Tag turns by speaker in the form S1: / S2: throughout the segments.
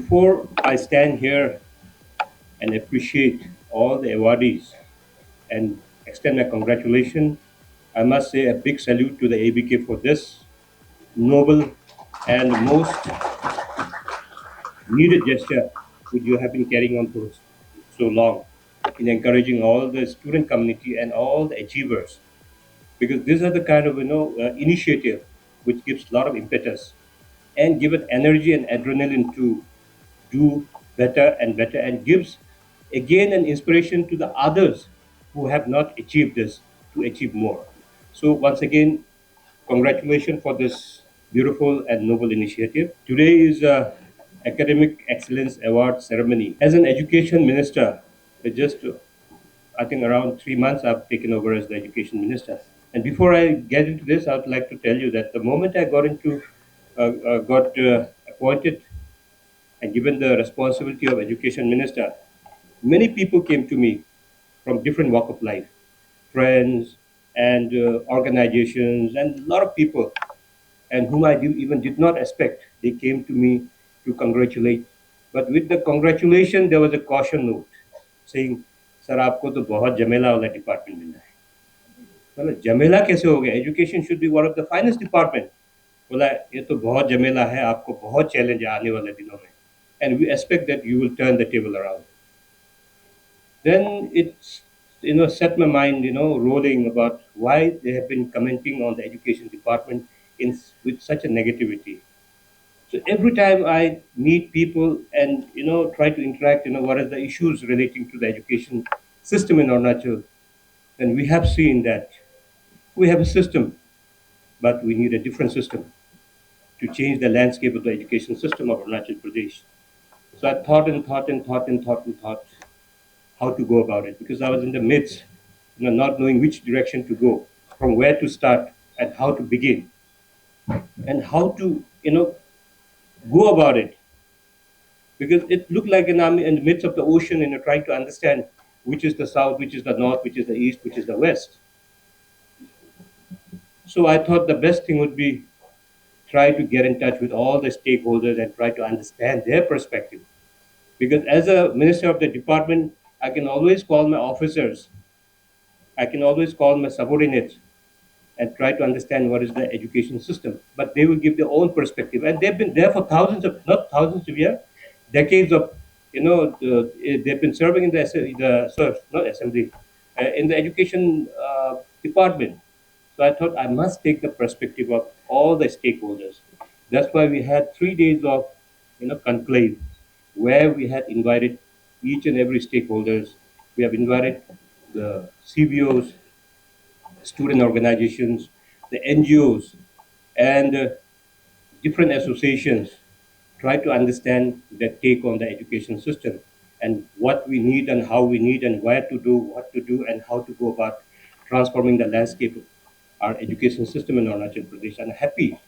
S1: Before I stand here and appreciate all the awardees and extend my congratulations, I must say a big salute to the ABK for this noble and most needed gesture which you have been carrying on for so long in encouraging all the student community and all the achievers, because these are the kind of initiative which gives a lot of impetus and give it energy and adrenaline to do better and better, and gives again an inspiration to the others who have not achieved this to achieve more. So once again, congratulations for this beautiful and noble initiative. Today is a Academic Excellence Award ceremony. As an education minister, just I think around 3 months I've taken over as the education minister. And before I get into this, I would like to tell you that the moment I got appointed and given the responsibility of education minister, many people came to me from different walk of life, friends and organizations, and a lot of people, and whom even did not expect. They came to me to congratulate. But with the congratulation, there was a caution note saying, "Sir, आपको तो बहुत जमेला वाला department मिला है." बोला जमेला कैसे हो गया? Education should be one of the finest department. बोला ये तो बहुत जमेला है, आपको बहुत चैलेंज है आने वाले दिनों में. And we expect that you will turn the table around. Then it's set my mind rolling about why they have been commenting on the education department with such a negativity. So every time I meet people and try to interact, what are the issues relating to the education system in Arunachal, then we have seen that we have a system, but we need a different system to change the landscape of the education system of Arunachal Pradesh. So I thought and thought and thought and thought and thought how to go about it, because I was in the midst, not knowing which direction to go, from where to start, and how to begin, and how to go about it, because it looked like I'm in the midst of the ocean, trying to understand which is the south, which is the north, which is the east, which is the west. So I thought the best thing would be try to get in touch with all the stakeholders and try to understand their perspective. Because as a minister of the department, I can always call my officers, I can always call my subordinates and try to understand what is the education system. But they will give their own perspective. And they've been there for not thousands of years, decades of, they've been serving in not assembly, in the education department. So I thought I must take the perspective of all the stakeholders. That's why we had 3 days of, conclave, where we had invited each and every stakeholders. We have invited the CBOs, student organizations, the NGOs, and different associations, try to understand their take on the education system and what we need and how we need and where to do, what to do, and how to go about transforming the landscape of our education system in Arunachal Pradesh. I'm happy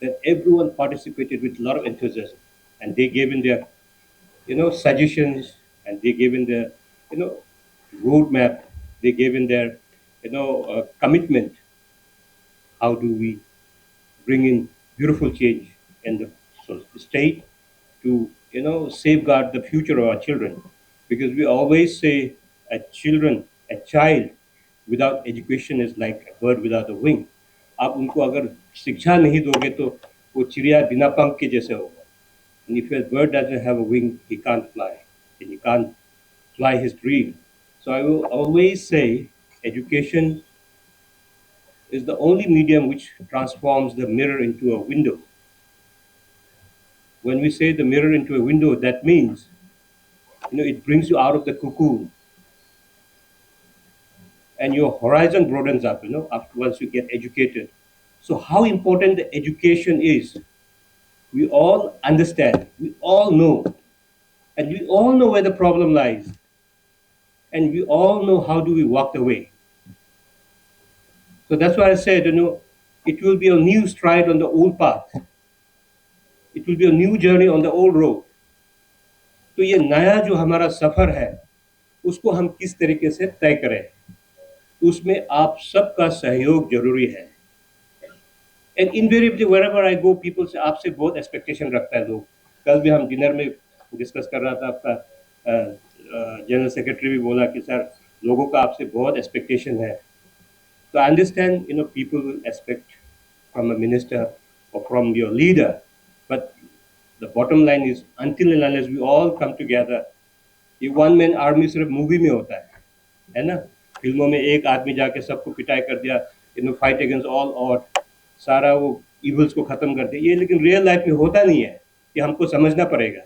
S1: that everyone participated with a lot of enthusiasm, and they gave in their, suggestions, and they gave in their, you know, roadmap. They gave in their, commitment. How do we bring in beautiful change in the state to safeguard the future of our children? Because we always say a child without education is like a bird without a wing. आप उनको अगर शिक्षा नहीं दोगे तो वो चिड़िया बिना पंख के जैसे होगा. And if a bird doesn't have a wing, he can't fly, and he can't fly his dream. So I will always say education is the only medium which transforms the mirror into a window. When we say the mirror into a window, that means it brings you out of the cocoon and your horizon broadens up. After once you get educated. So how important the education is, we all understand, we all know, and we all know where the problem lies, and we all know how do we walk away. So that's why I said, it will be a new stride on the old path. It will be a new journey on the old road. तो ये नया जो हमारा सफर है उसको हम किस तरीके से तय करें, उसमें आप सबका सहयोग जरूरी है. And invariably wherever I go, people से आपसे बहुत एक्सपेक्टेशन रखता है लोग. कल भी हम डिनर में डिस्कस कर रहा था आपका जनरल सेक्रेटरी भी बोला कि सर लोगों का आपसे बहुत एक्सपेक्टेशन है. So I understand, people will expect from a minister or from your leader, but the bottom line is until and unless we all come together, ये वन मैन आर्मी सिर्फ मूवी में होता है ना. फिल्मों में एक आदमी जाके सबको पिटाई कर दिया, फाइट अगेंस्ट ऑल और सारा वो इवल्स को खत्म कर दिया, ये लेकिन रियल लाइफ में होता नहीं है. ये हमको समझना पड़ेगा.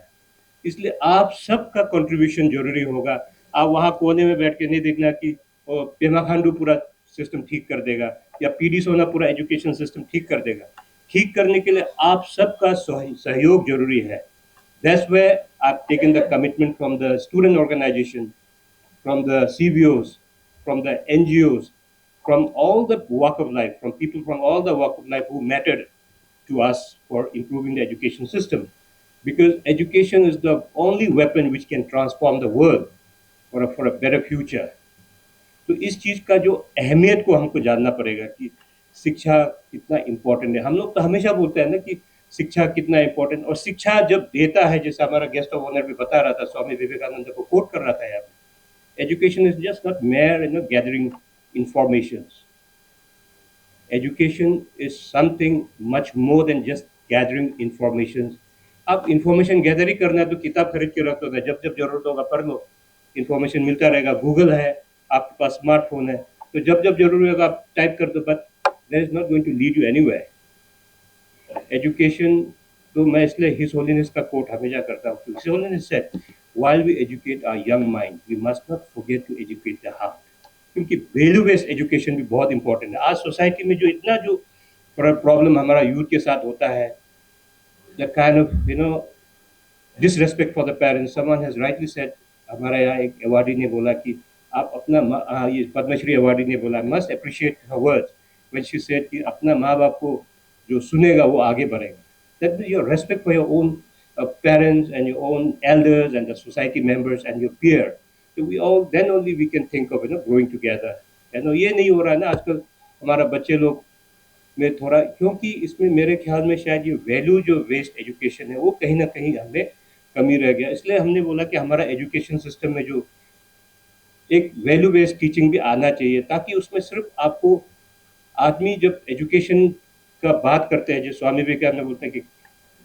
S1: इसलिए आप सबका कंट्रीब्यूशन जरूरी होगा. आप वहाँ कोने में बैठ के नहीं देखना कि पेमा खांडू पूरा सिस्टम ठीक कर देगा या पीडी सोना पूरा एजुकेशन सिस्टम ठीक कर देगा. ठीक करने के लिए आप सबका सहयोग जरूरी है. That's where I've taken the commitment from the student organization, from the CBOs, from the NGOs, from all the walk of life, from people from all the walk of life who mattered to us for improving the education system. Because education is the only weapon which can transform the world for a better future. तो इस चीज़ का जो अहमियत को हमको जानना पड़ेगा कि शिक्षा कितना इम्पोर्टेंट है. हम लोग तो हमेशा बोलते हैं ना कि शिक्षा कितना इम्पोर्टेंट, और शिक्षा जब देता है, जैसे हमारा गेस्ट ऑफ ऑनर भी बता रहा था, स्वामी विवेकानंद को कोट कर रहा था यहाँ पे, education is just not mayor gathering information. Education is something much more than just gathering information. अब इंफॉर्मेशन गैदर ही करना है तो किताब खरीद के रख दो, जब जब जरूरत होगा पढ़ लो, इंफॉर्मेशन मिलता रहेगा. गूगल है, आपके पास स्मार्टफोन है, तो जब जब जरूरी होगा आप टाइप कर दो, but that is not going to lead you anywhere. Education तो मैं इसलिए हिज होलीनेस का कोट हमेशा करता हूँ. His holiness said, while we educate our young mind, we must not forget to educate the heart. क्योंकि वैल्यू बेस्ड एजुकेशन भी बहुत इंपॉर्टेंट है. आज सोसाइटी में जो इतना जो प्रॉब्लम हमारा यूथ के साथ होता है, the kind of disrespect for the parents. Someone has rightly said, हमारा यहाँ एक अवार्डी ने बोला कि आप अपना ये पद्मश्री अवार्डी ने बोला, must appreciate her words when she said कि अपना माँ बाप को जो सुनेगा वो आगे बढ़ेगा. That means your respect for your own parents and your own elders and the society members and your peer. So we all, then only we can think of growing together. ये नहीं हो रहा है ना आजकल हमारा बच्चे लोग में थोड़ा, क्योंकि इसमें मेरे ख्याल में शायद ये वैल्यू जो वेस्ट एजुकेशन है वो कहीं ना कहीं हमें कमी रह गया. इसलिए हमने बोला कि हमारा एजुकेशन सिस्टम में जो एक वैल्यू बेस्ड टीचिंग भी आना चाहिए, ताकि उसमें सिर्फ आपको आदमी जब एजुकेशन का बात करते हैं, जो स्वामी विवेकानंद बोलते हैं कि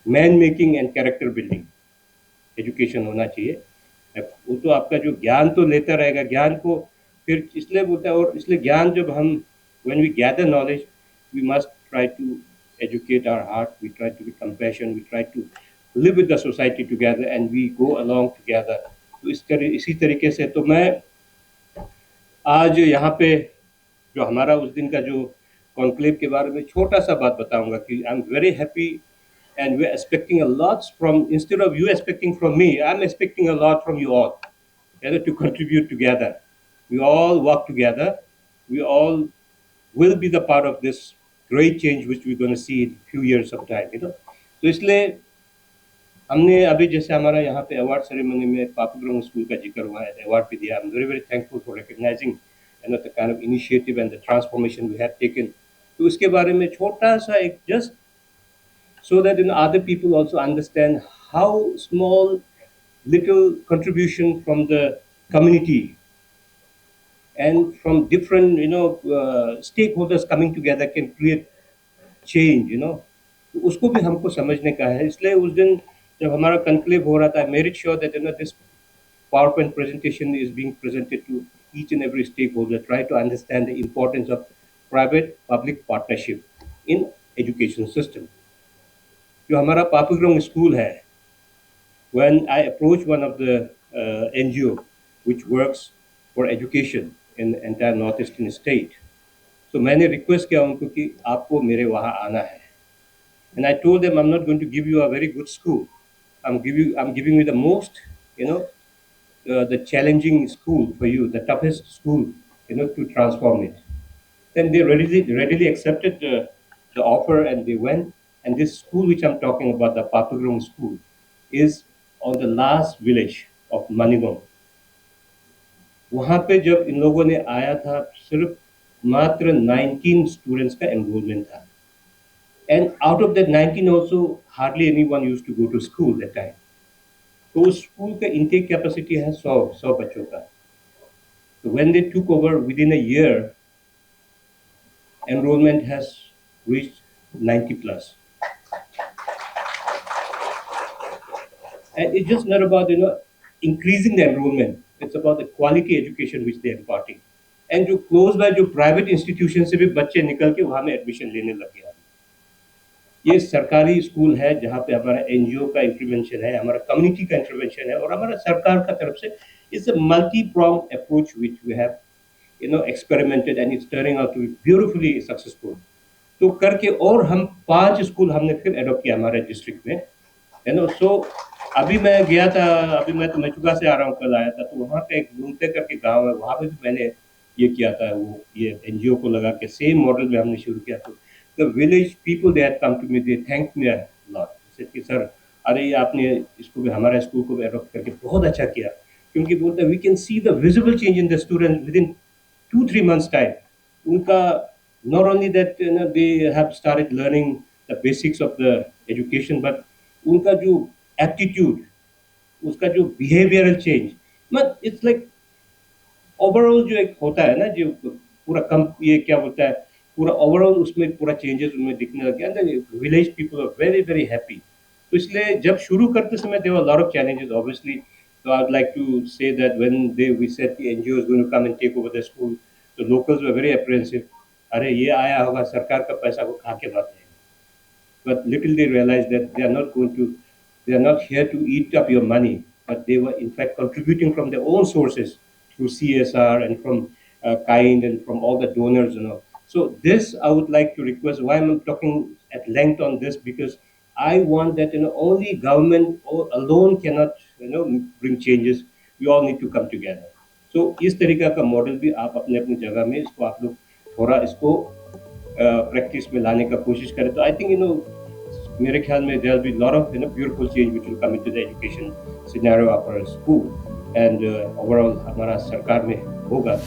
S1: man making and character building education होना चाहिए. वो तो आपका जो ज्ञान तो लेता रहेगा, ज्ञान को फिर इसलिए बोलता है, और इसलिए ज्ञान जब हम when we gather knowledge, we must try to educate our heart, we try to be compassionate, we try to live with the society together and we go along together. तो इसी तरीके से तो मैं आज यहाँ पे जो हमारा उस दिन का जो कॉन्क्लेव के बारे में छोटा सा बात बताऊंगा कि आई am very happy and we're expecting a lot from, instead of you expecting from me, I'm expecting a lot from you all, to contribute together. We all work together, we all will be the part of this great change which we're going to see in few years of time. तो इसलिए हमने अभी जैसे हमारा यहाँ पे award ceremony में पापुग्राम school का जिक्र हुआ है, अवार्ड भी दिया. I am very very thankful for recognising the kind of initiative and the transformation we have taken. तो इसके बारे में छोटा सा एक just so that other people also understand how small little contribution from the community and from different stakeholders coming together can create change. तो उसको भी हमको समझने का है. इसलिए उस दिन जब हमारा कॉन्क्लेव हो रहा था, I made it sure that this PowerPoint presentation is being presented to each and every stakeholder, try to understand the importance of private public partnership in education system. जो हमारा पापुग्राम स्कूल है, when I approached one of the NGO which works for education in entire northeastern state, so मैंने request किया उनको कि आपको मेरे वहाँ आना है. And I told them I'm not going to give you a very good school. I'm giving you the most, the challenging school for you, the toughest school, to transform it. Then they readily accepted the offer and they went. And this school which I'm talking about, the Papagram school, is on the last village of Manigom. वहाँ पे जब इन लोगों ने आया था, सिर्फ मात्र 19 students का एनरोलमेंट था. And out of that 19 also, hardly anyone used to go to school that time. तो उस स्कूल का इनटेक कैपेसिटी है 100 बच्चों का. So when they took over within a year, enrollment has reached 90 plus. And it's just not about increasing the enrollment. It's about the quality education which they're imparting. And जो close by जो private institution से भी बच्चे निकल के वहाँ में admission लेने लग गया. ये सरकारी स्कूल है जहाँ पे हमारा एनजीओ का इंटरवेंशन है, हमारा कम्युनिटी का इंटरवेंशन है और हमारा सरकार का तरफ से it's a multi prong approach which we have experimented and it's turning out to be beautifully successful. तो करके और हम 5 स्कूल हमने फिर एडॉप्ट किया हमारे डिस्ट्रिक्ट में. सो अभी मैं गया था, अभी मैं तो मेचुका से आ रहा हूँ, कल आया था, तो वहाँ पे एक लूमते करके गांव है, वहाँ पे भी मैंने ये किया था, वो ये एनजीओ को लगा के सेम मॉडल में हमने शुरू किया. तो the village people they had come to me, they thank me a lot कि सर अरे ये आपने इसको भी हमारे स्कूल को भी एडॉप्ट करके बहुत अच्छा किया. क्योंकि बोलते हैं we can see the visible change in the student within 2-3 months time. उनका not only that they have started learning the basics of the education, but उनका जो aptitude, उसका जो behavioral change, मतलब it's like overall जो एक होता है ना, जो पूरा कम ये क्या बोलता है, पूरा ओवरऑल उसमें पूरा चेंजेस उनमें दिखने लग गया. Village people are very very happy. तो इसलिए जब शुरू करते समय there were lot of challenges obviously. So I'd like to say that when we said the NGO is going to come and take over the school, the locals were very apprehensive. अरे ये आया होगा सरकार का पैसा को खा के भाग जाएगा. But little they realized that they are not here to eat up your money, but they were in fact contributing from their own sources through CSR and from kind and from all the donors. So this I would like to request. Why I'm talking at length on this, because I want that only government alone cannot bring changes. We all need to come together. So इस तरीका का model भी आप अपने अपने जगह में इसको आप लोग थोड़ा इसको प्रैक्टिस में लाने का कोशिश करें. तो आई थिंक मेरे ख्याल में there will be lot of beautiful change which will come into the education scenario of our school and overall हमारा सरकार में होगा.